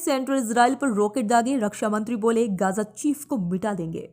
Central Israel पर rocket दागे, रक्षा मंत्री बोले गाजा चीफ को मिटा देंगे।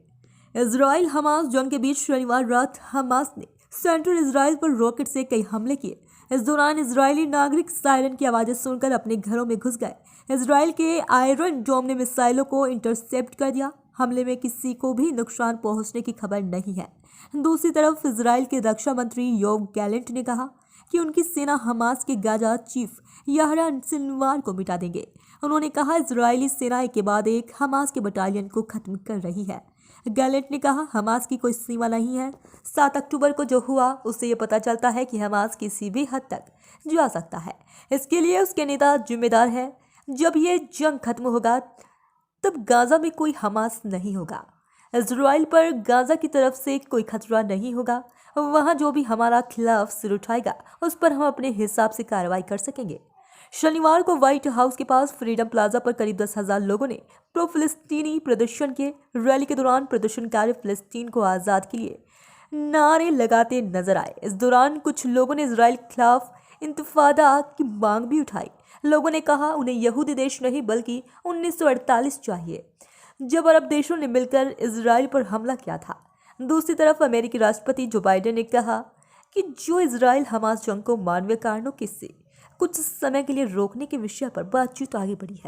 इजराइल हमास जंग के बीच शनिवार रात हमास ने सेंट्रल इजराइल पर रॉकेट से कई हमले किए। इस दौरान इजरायली नागरिक सायरन की आवाजें सुनकर अपने घरों में घुस गए। इजराइल के आयरन डोम ने मिसाइलों को इंटरसेप्ट कर दिया। हमले में किसी को भी नुकसान पहुंचने की खबर नहीं है। दूसरी तरफ इजराइल के रक्षा मंत्री योव गैलेंट ने कहा कि उनकी सेना हमास के गाजा चीफ याह्या सिनवार को मिटा देंगे। उन्होंने कहा इजरायली सेना एक के बाद एक हमास के बटालियन को खत्म कर रही है। गैलेंट ने कहा हमास की कोई सीमा नहीं है। 7 अक्टूबर को जो हुआ उससे ये पता चलता है कि हमास किसी भी हद तक जा सकता है। इसके लिए उसके नेता जिम्मेदार है। जब ये जंग खत्म होगा तब गाजा में कोई हमास नहीं होगा। इजराइल पर गाजा की तरफ से कोई खतरा नहीं होगा। वहां जो भी हमारा खिलाफ सिर उठाएगा उस पर हम अपने हिसाब से कार्रवाई कर सकेंगे। शनिवार को व्हाइट हाउस के पास फ्रीडम प्लाजा पर करीब 10,000 लोगों ने प्रो फिलिस्तीनी प्रदर्शन के रैली के दौरान प्रदर्शनकारी फिलिस्तीन को आज़ाद के लिए नारे लगाते नजर आए। इस दौरान कुछ लोगों ने इजराइल के खिलाफ इंतफादा की मांग भी उठाई। लोगों ने कहा उन्हें यहूदी देश नहीं बल्कि 1948 चाहिए, जब अरब देशों ने मिलकर इजराइल पर हमला किया था। दूसरी तरफ अमेरिकी राष्ट्रपति जो बाइडेन ने कहा कि जो इजराइल हमास जंग को मानवीय कारणों के से कुछ समय के लिए रोकने के विषय पर बातचीत आगे बढ़ी है।